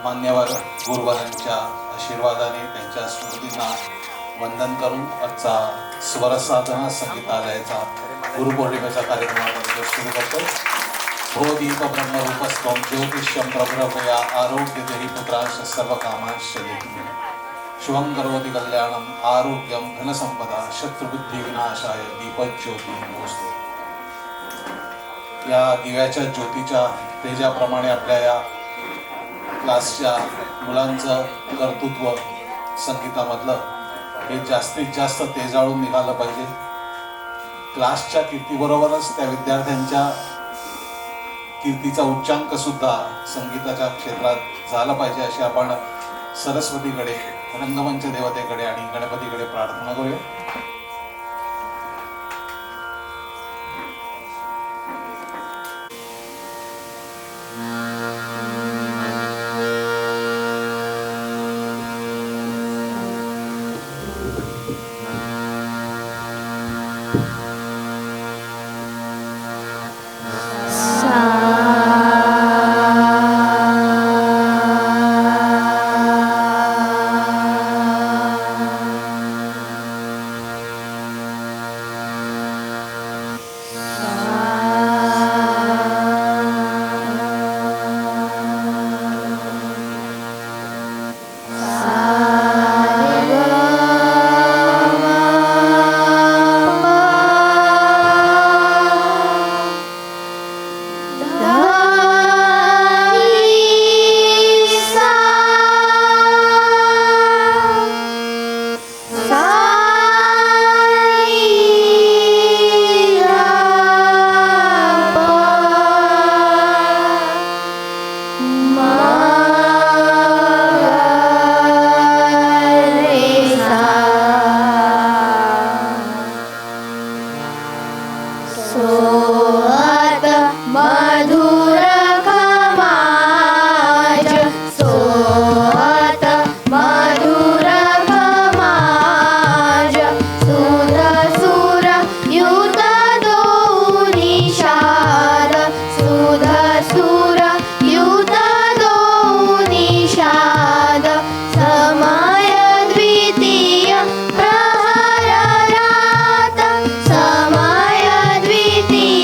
मान्यवर गुरुवरांच्या आशीर्वादाने त्यांच्या स्मृतींना वंदन करून आजचा स्वरसाधना संगीतालयाचा गुरुपौर्णिमेचा कार्यक्रम आपण सुरू करतो. भो दीप ब्रह्मरूपस्थं ज्योतिष्यं प्रभृभया आरोग्यदेहि पुत्रांश सर्वकामांश्च देहि. शुभं करोति कल्याणं आरोग्यं धनसंपदा शत्रुबुद्धी विनाशाय दीपज्योती नमोस्तु. या दिव्याच्या ज्योतीच्या तेजाप्रमाणे आपल्या या क्लासच्या मुलांचं कर्तृत्व संगीतामधलं हे जास्तीत जास्त तेजाळून निघालं पाहिजे. क्लासच्या कीर्तीबरोबरच त्या विद्यार्थ्यांच्या कीर्तीचा उच्चांक सुद्धा संगीताच्या क्षेत्रात झाला पाहिजे अशी आपण सरस्वतीकडे, रंगमंच देवतेकडे आणि गणपतीकडे प्रार्थना करूया. समय द्वितीय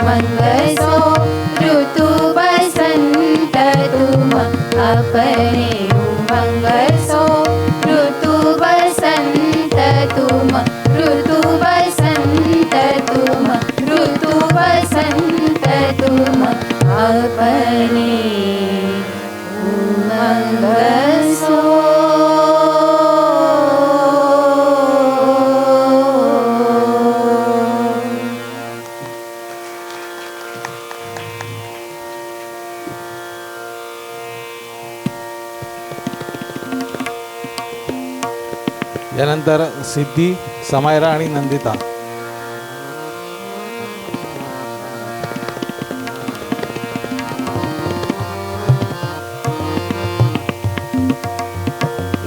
उमंग सो ऋतु बसंत तुम अपने उमंग सो ऋतु बसंत तुम ऋतु बसंत तुम ऋतु बसंत तुम अपने उमंग सो। यानंतर सिद्धी, समायरा आणि नंदिता.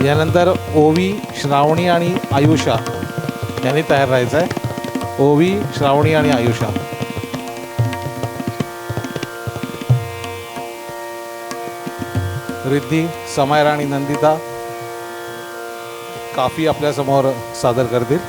यानंतर ओवी, श्रावणी आणि आयुषा यांनी तयार राहायचं आहे. ओवी, श्रावणी आणि आयुषा. रिद्धी, समायरा आणि नंदिता काफी आपल्यासमोर सादर करतील.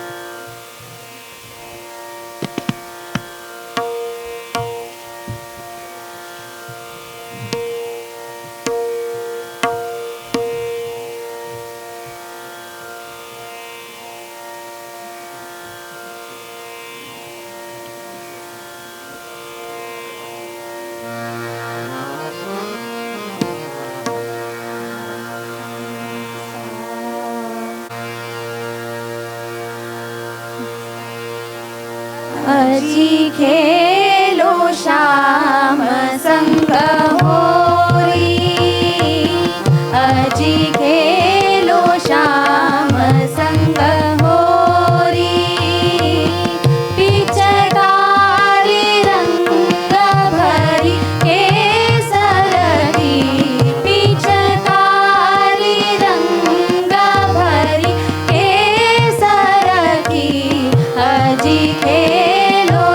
अजी खेलो श्याम संग होरी, अजी खेलो श्याम संग होरी, पिचकारी रंग भरी केसर की, पिचकारी रंग भरी केसर की, अजी खेलो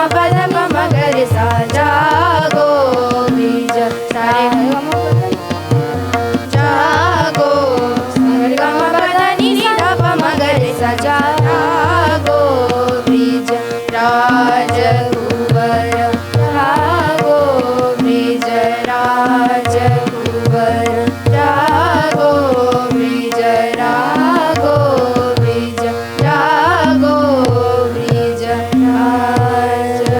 प ध प म ग रे सा जागो ब्रिज सा रे ग म प ध जागो सा रे ग म प ध नि नी ध प म ग रे सा जागो ब्रिज राजकुंवर जागो ब्रिज राजकुंवर जागो ब्रिज रागो ब्रिज जागो ब्रिज राज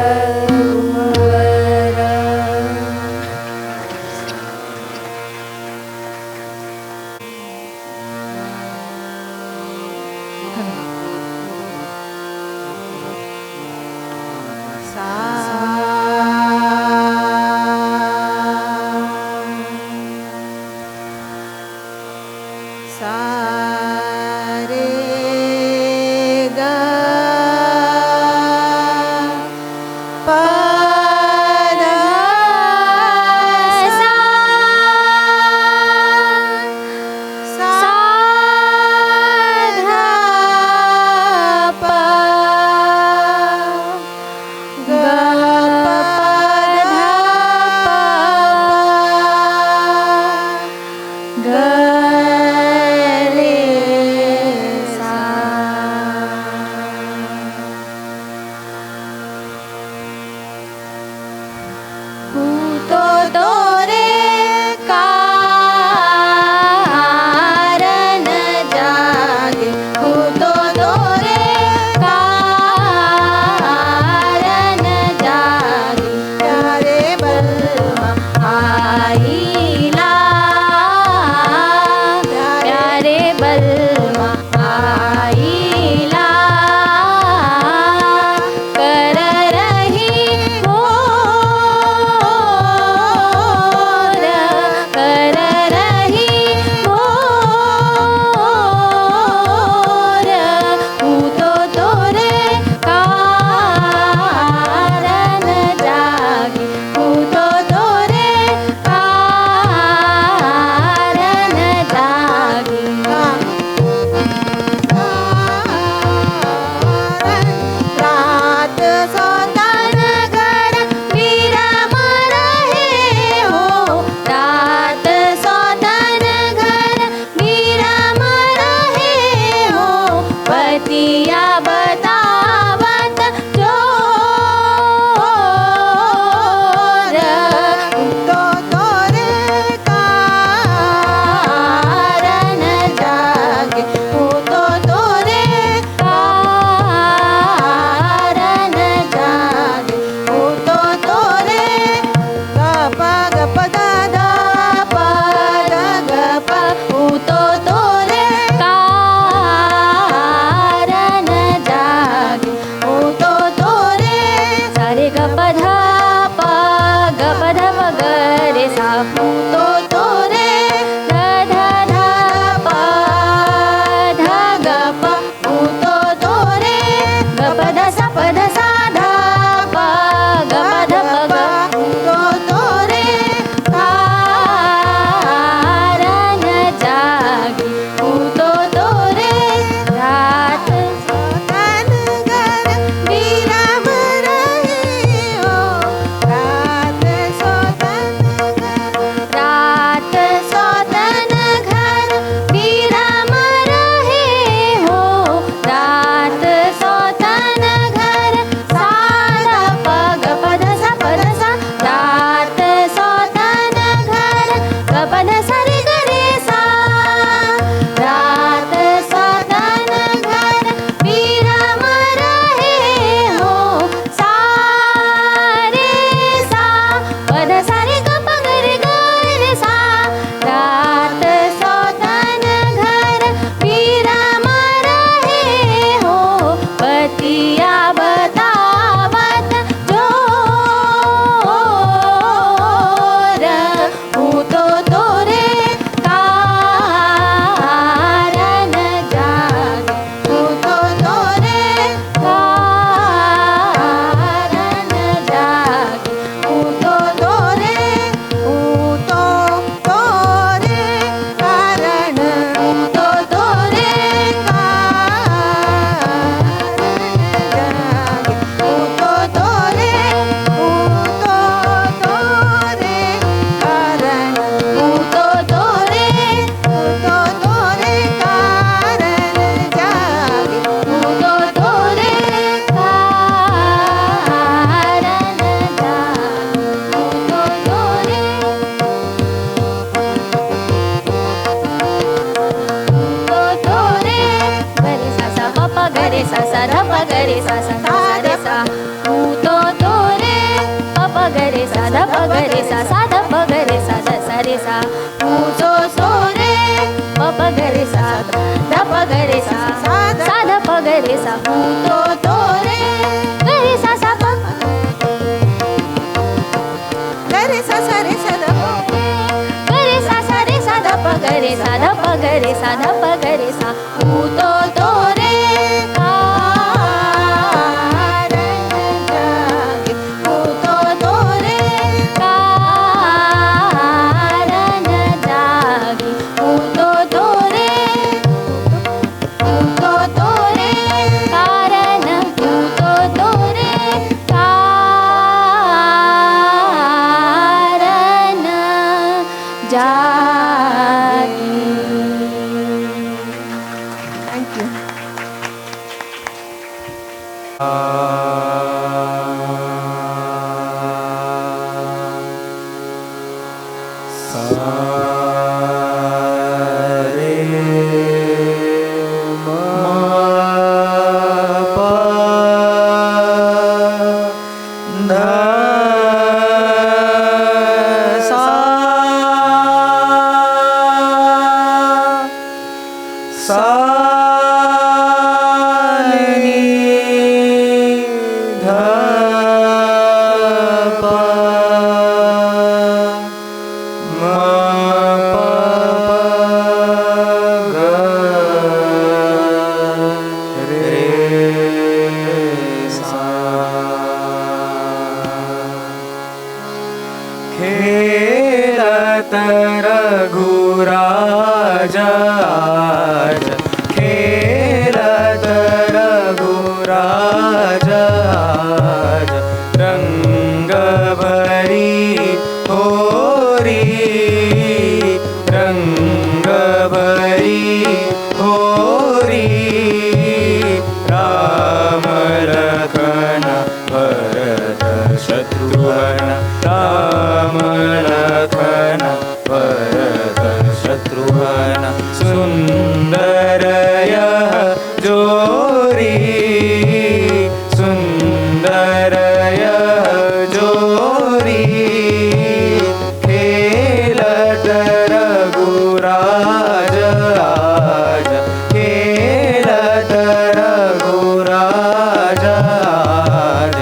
रे सा सो सो रे प प ग रे सा ध प ग रे सा सा ध प ग रे सा तो रे ग रे सा सा प ग रे सा रे सा ध ग रे सा रे सा ध प ग रे सा ध प ग रे सा ध प ग रे सा तो रे खेलत रघुराज आज, खेलत रघुराज आज, रंग भरी होरी, रंग भरी होरी, राम लखन भरत शत्रुघ्न, राम लखन भरत शत्रुघ्न, सुंदर यह जोरी, सुंदर यह जोरी, खेलत रघुराज आज, खेलत रघुराज आज।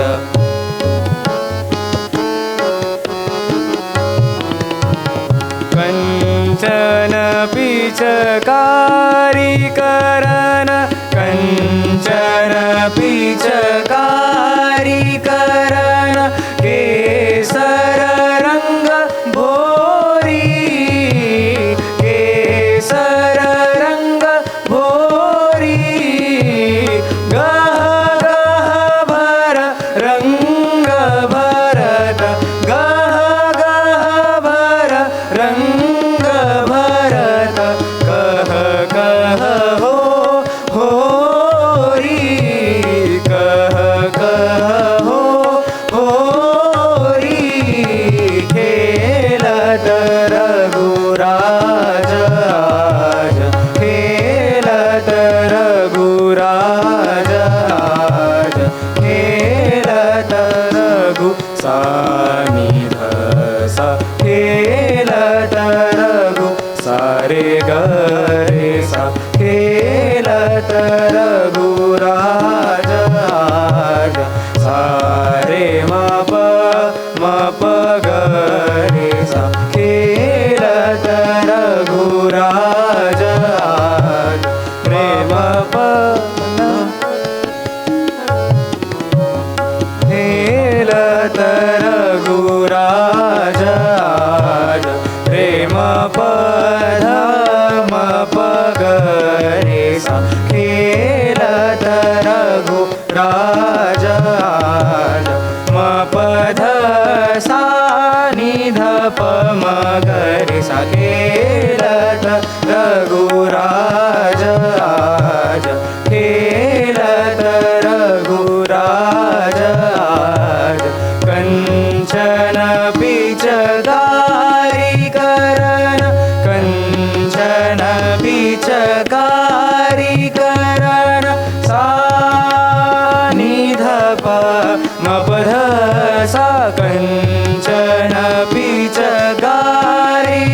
कंचन पिचकारी करन, कंचन पिचकारी करन, केसर रंग भोरी, केसर रंग भोरी, गह गह भर रंग भरत, गह गह भर रंग भरत, कह कह हो होरी, कह कह हो होरी, खेलत रघुराज आज, खेलत रघुराज आज, खेलत रघु सानिध सा, खेलत रघु सारे गरे सा, खेलत रघुराज आज, सारे मप गरे सा, खेलत रघुराज आज, प्रेम खेलत रघुराज आज, प्रेम पध मप गरे सा, खेलत रघुराज आज, मपध सा निध प म गरे सा, खेलत रघुराज आज, खेलत रघुराज आज, कंचन पिचकारी करन, कंचन पिचकारी करन, सा निध प म पध सा, कंचन पिचकारी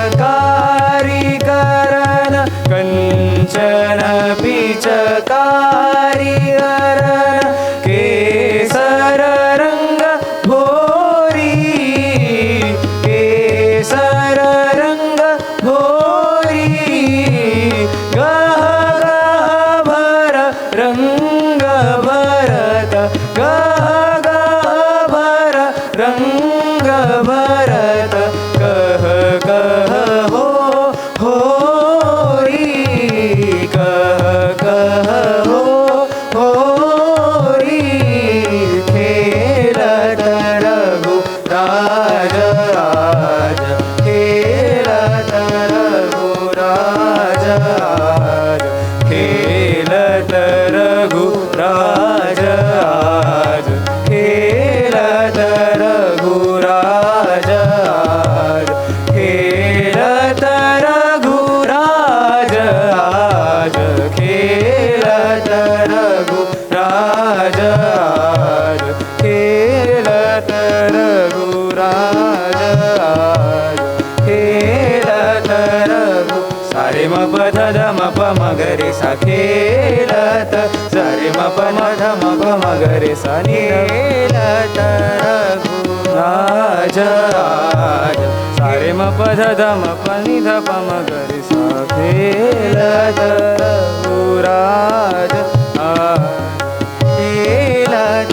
पिचकारी करण कंचन पिचकारी करण केसर रंग भोरी केसर रंग भोरी गह गह भर रंग भरत गह गह भर रंग भरत कह कह हो होरी कह कह हो होरी खेलत रघुराज आज खेलत रघुराज आज खेलत रघुराज आज खेलत रघुराज आज खेलत रघुराज आज खेलत रघुराज आज खेलत रघुराज आज खेलत रघु सारे म प ध ध म प म ग रे सा खेलत सारे म प म ध म प म ग रे सा खेलत रघुराज आज सारे म प ध ध म प नि ध प म ग रे सा खेलत रघुराज आज खेलत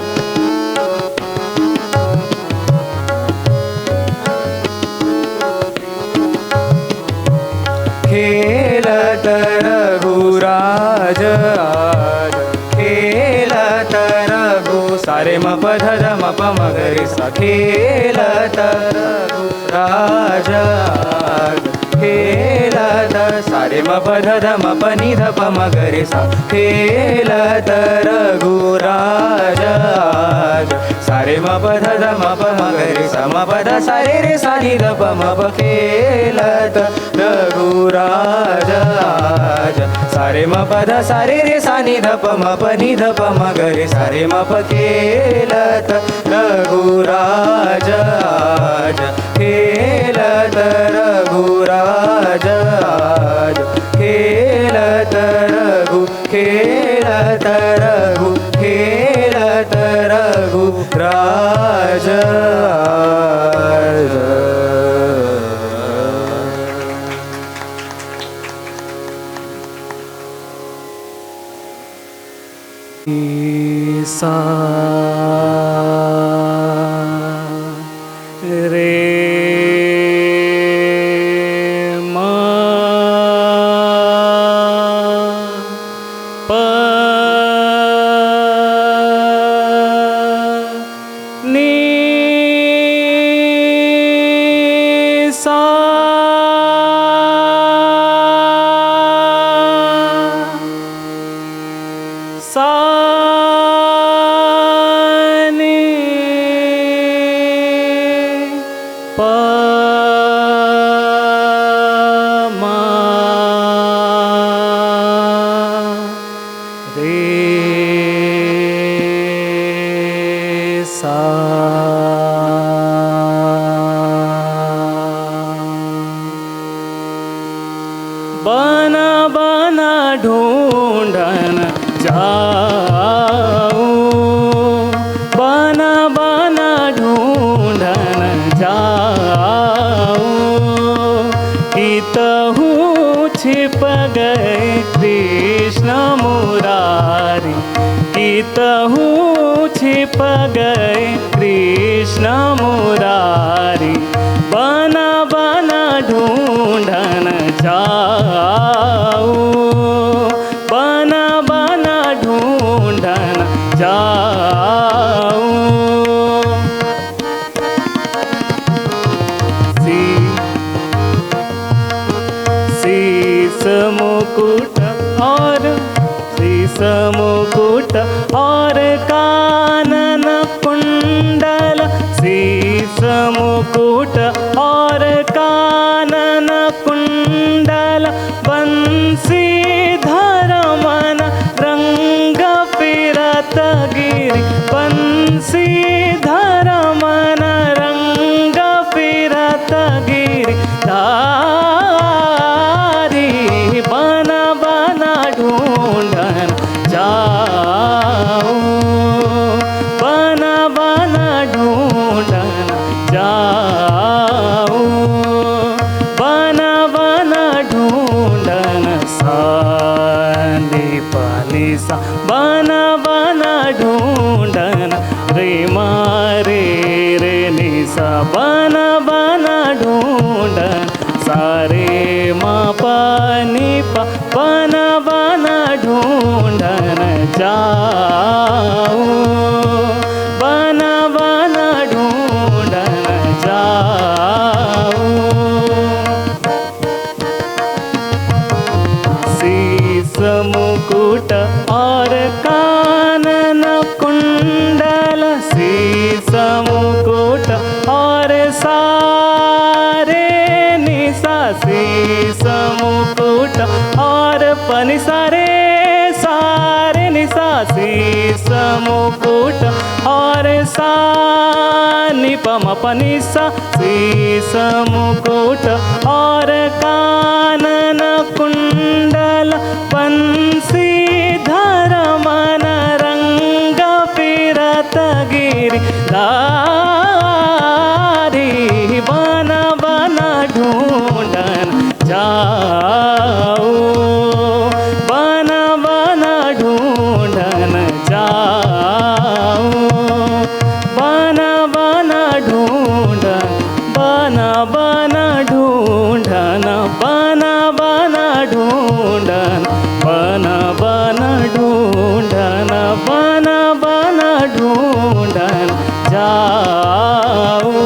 खेलत रघुराज आज खेलत रघु सारे म प ध ध म प म ग रे सा खेलत रघुराज आज खेलत सारे म प ध ध म प नि ध प म ग रे सा खेलत रघुराज आज सारे म प ध ध म प म ग रे सा म प ध सा रे रे सा नि ध प म प खेलत रघुराज आज सारे म प ध सा रे रे सा नि ध प म प नि ध प म ग रे सा रे म प खेलत रघुराज आज खेलत रघुराज आज खेलत रघु खेलत रघु खेलत रघुराज आज सा रे मा प नि सा सा नि प म रे सा बना बना ढूंढन जाऊं बना बना ढूंढन जाऊं इतहु छिप गए कृष्ण मुरारी इतहु छिप गए कृष्ण मुरारी बना बना ढूंढन जाऊं बना बना ढूंढन जाऊं शीस मुकुट और शीस मुकुट और कानन कुंडल शीस मुकुट और कानन कुंडल बंसी धर मन रंग फिरत गिरि बंसी धर मन रंग फिरत गिरि बन बन ढूंढन रे मारे रे निसा बन बन ढूंढन सारे मा पानी पा बन बन ढूंढन जाऊं बन बन ढूंढन जाऊं शीस मुकुट और कानन कुंडल शीस मुकुट और सारे निशा शीस मुकुट और पनि सारे सारे निशा शीस मुकुट और सा निपम पनिसा शीस मुकुट और कानन कुंडल बंसीधर मन रंग फिरत गिरि धारी बन बन ढूंढन जाऊं बन बन ढूंढन जाऊं बन बन ढूंढन बन बन ढूंढन बन बन ढूंढन बन बन ढूंढन बन बन ढूंढन जाऊं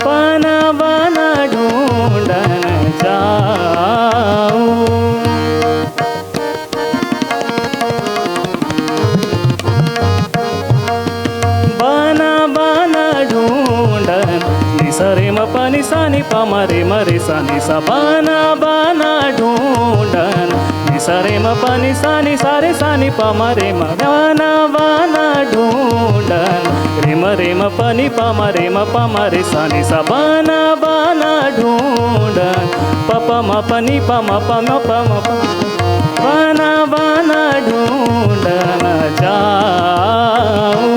बन बन ढूंढन जाऊं बन बन ढूंढन निसरे म पनि सानि प मरे मरे सानि सा बन बन ढूंढन निसरे म पनि सानि सारे सानि प मरे म बन बन ढूंढन रे म पनि प मरे सानि सा बन बन ढूंढन प म पनि प म प म प म प बन बन ढूंढन जाऊं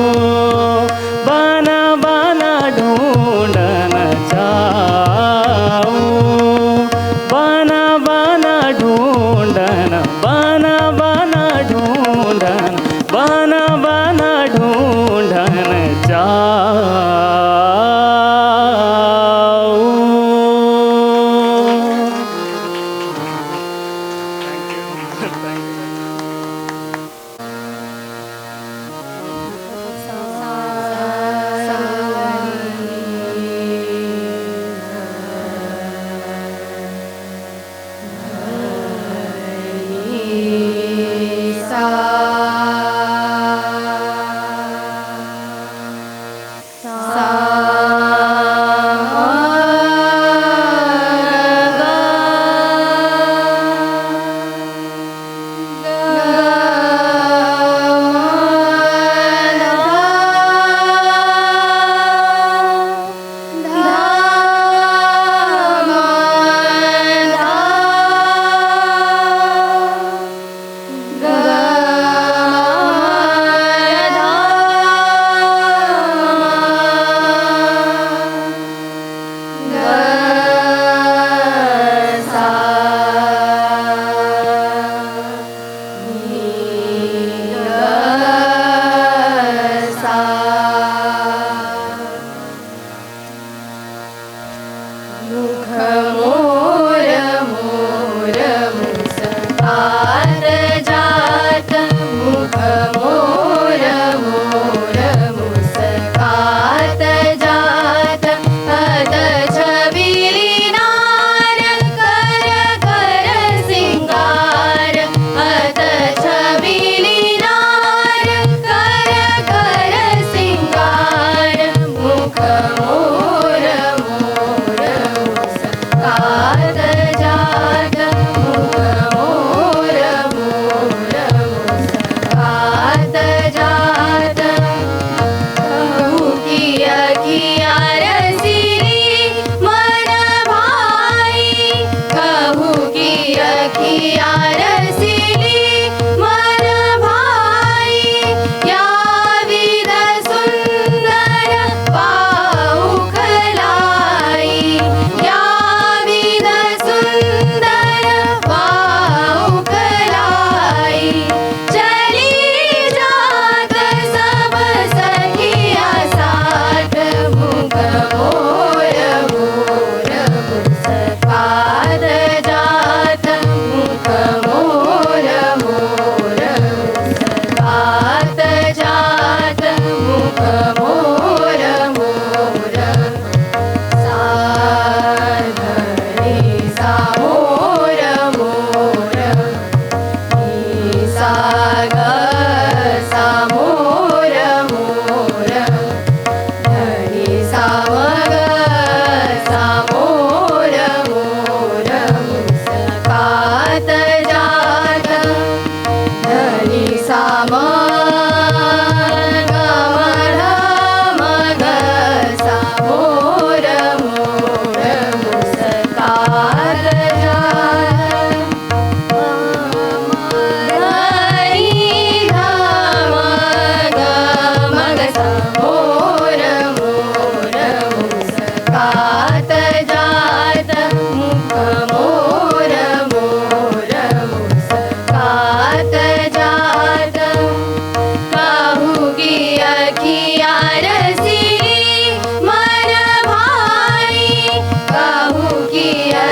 बन बन ढूंढन जाऊं बन बन ढूंढन बन बन ढूंढन बन बन ढूंढन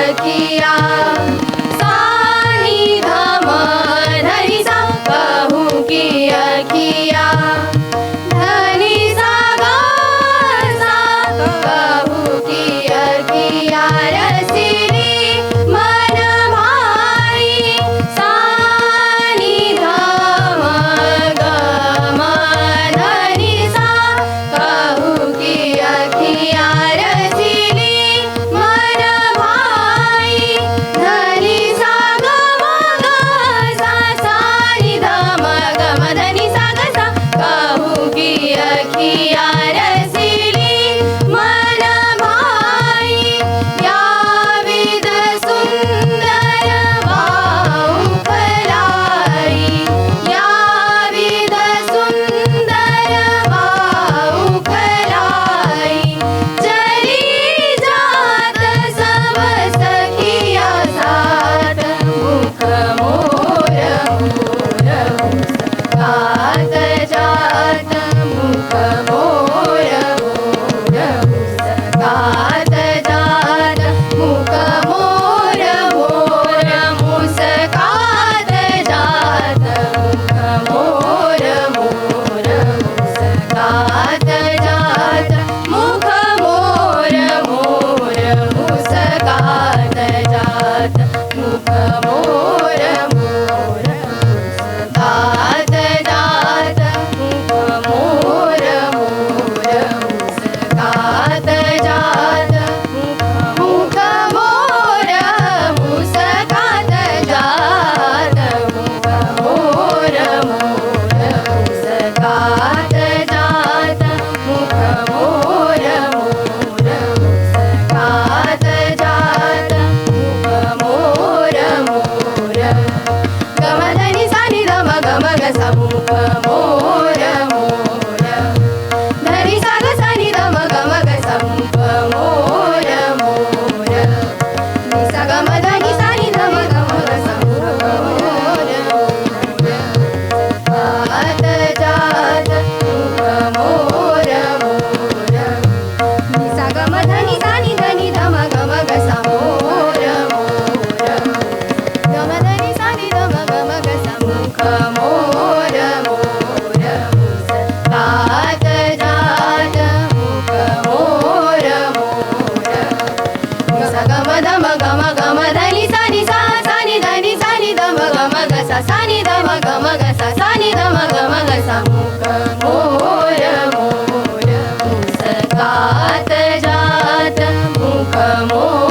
अखिया सानी धम धनी सा कहूँ की अखिया धनी सा गा सा कहूँ की अखिया रसिली मन भाई सानी धम गम धनी सा कहूँ की अखिया रसिली मन भाई धनी सा गम ग सा सानी धम गम धनी सा ग सा कहूँ की अखिया रसिली मन भाई या विद सुंदर वाऊ खलाई या विद सुंदर वाऊ खलाई चली जात सब सखिया साथ मुख मोर मोर मुस्कात जात मुख मोर मोर मुस्कात जात मुख मोर मोर मुस्कात जात मुख मोर मोर मुस्कात जात मुख मोर मोर मुस्कात जात मुख मोर मोर मुस्कात जात मुख मोर मोर मुस्कात जात मुख मोर मुस्कात जात मुख मोर मोर मुस्कात जात मुख मोर मोर मुस्कात जात मुख मोर मोर गम धनी सानी धम गम ग सा मुख मोर मोर धनी सा ग सानी धम गम ग सा मुख मोर मोर नि सा गम धनी सानी धम गम ग सा मुख मोर मोर मुस्कात जात मुख मोर मोर नि सा गम धनी सानी धनी धम गम ग सा मोर मोर गम धनी सानी धम गम ग सा मुख मोर मोर मुस्कात जात मुख मोर मोर नि सा गम धम गम गम धनी सानी सा सानी धनी सानी धम गम ग सा सानी धम गम ग सा सानी धम गम ग सा मुख मोर मोर मुस्कात जात मुख मोर